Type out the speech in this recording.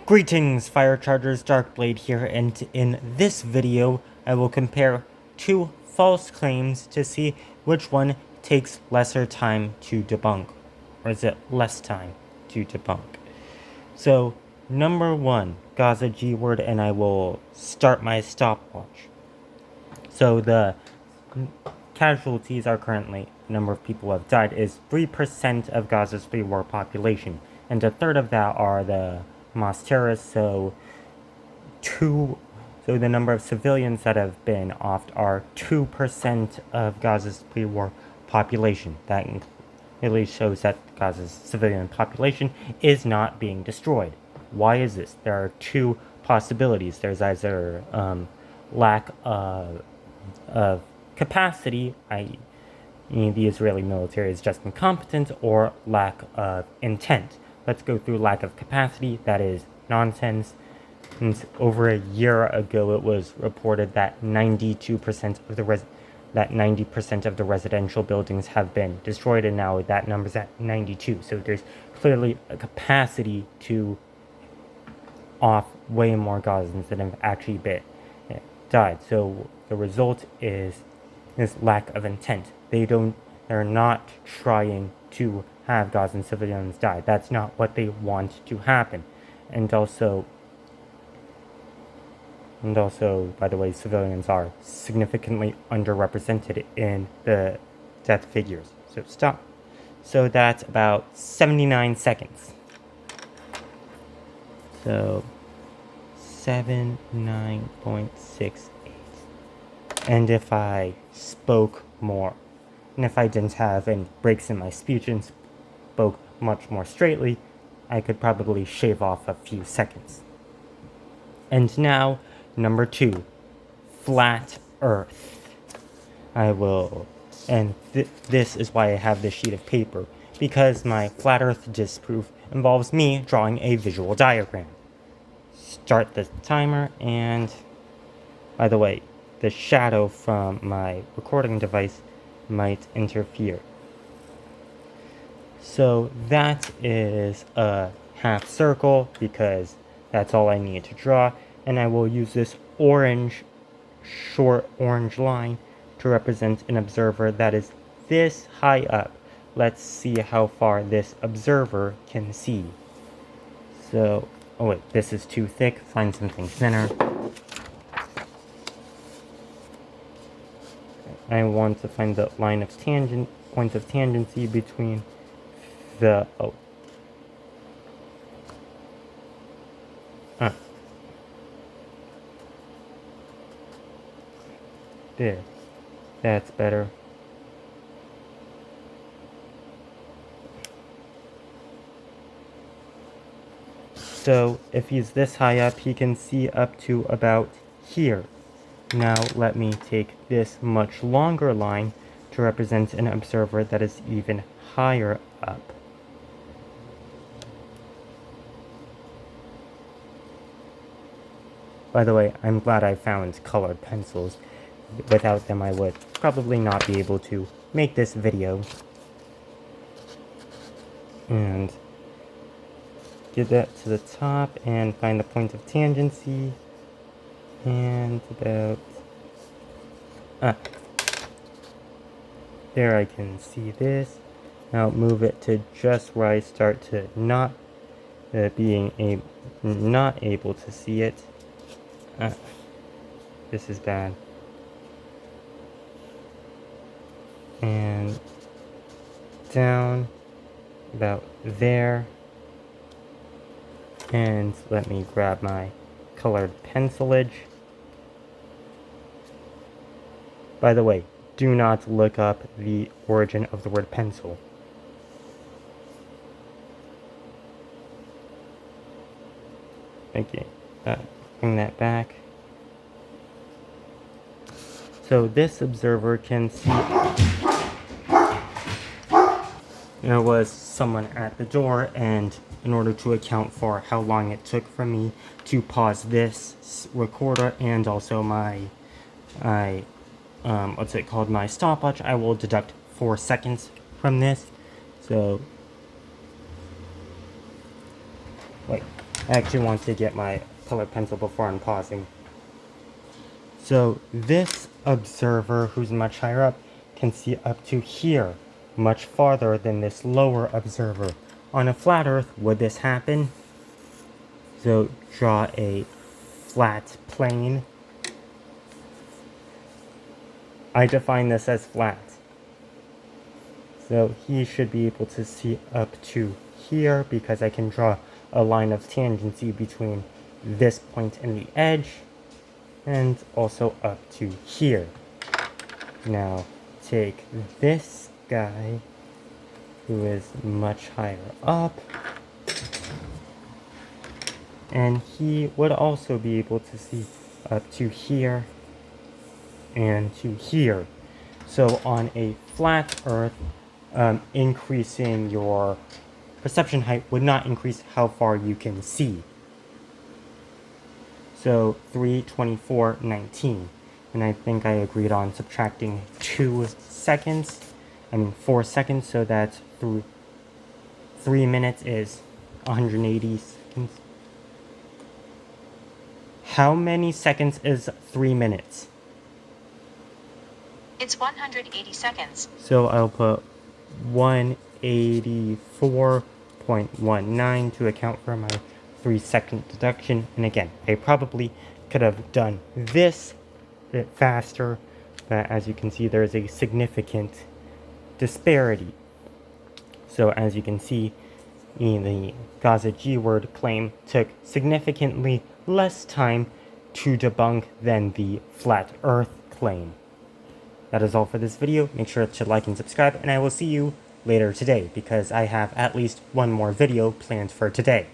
Greetings, Fire Chargers, Darkblade here, and in this video, I will compare two false claims to see which one takes lesser time to debunk, or is it less time to debunk. So, number one, Gaza G-word, and I will start my stopwatch. So the casualties are currently, the number of people who have died is 3% of Gaza's pre-war population, and a third of that are the Hamas terrorists, so the number of civilians that have been offed are 2% of Gaza's pre-war population. That really shows that Gaza's civilian population is not being destroyed. Why is this? There are two possibilities. There's either lack of capacity, i.e. the Israeli military is just incompetent, or lack of intent. Let's go through lack of capacity. That is nonsense. Since over a year ago, it was reported that 90% of the residential buildings have been destroyed, and now that number's at 92. So there's clearly a capacity to off way more Gazans than have actually died. So the result is this lack of intent. They're not trying to have Gazan civilians die. That's not what they want to happen. And also, by the way, civilians are significantly underrepresented in the death figures. So stop. So that's about 79 seconds. So 79.68. And if I spoke more, and if I didn't have any breaks in my speech and spoke much more straightly, I could probably shave off a few seconds. And now, number two, flat Earth. This is why I have this sheet of paper, because my flat Earth disproof involves me drawing a visual diagram. Start the timer, and by the way, the shadow from my recording device might interfere. So that is a half circle, because that's all I need to draw, and I will use this short orange line to represent an observer that is this high up. Let's see how far this observer can see. So, oh wait, this is too thick. Find something thinner. I want to find the points of tangency between the, there. That's better. So, if he's this high up, he can see up to about here. Now, let me take this much longer line to represent an observer that is even higher up. By the way, I'm glad I found colored pencils. Without them, I would probably not be able to make this video. And get that to the top and find the point of tangency. And about there I can see this. Now move it to just where I start to not able to see it. This is bad. And down about there. And let me grab my colored pencilage. By the way, do not look up the origin of the word pencil. Okay, bring that back. So this observer can see there was someone at the door, and in order to account for how long it took for me to pause this recorder and also my my stopwatch, I will deduct 4 seconds from this. So, wait, I actually want to get my colored pencil before I'm pausing. So this observer, who's much higher up, can see up to here, much farther than this lower observer. On a flat Earth, would this happen? So draw a flat plane. I define this as flat. So he should be able to see up to here because I can draw a line of tangency between this point and the edge, and also up to here. Now take this guy, who is much higher up, and he would also be able to see up to here and to here. So on a flat Earth, increasing your perception height would not increase how far you can see. So 3, 24, 19. And I think I agreed on subtracting 4 seconds, so that through 3 minutes is 180 seconds. How many seconds is 3 minutes? It's 180 seconds. So I'll put 184.19 to account for my 3-second deduction. And again, I probably could have done this a bit faster, but as you can see, there is a significant disparity. So as you can see, the Gaza G-word claim took significantly less time to debunk than the flat Earth claim. That is all for this video. Make sure to like and subscribe, and I will see you later today, because I have at least one more video planned for today.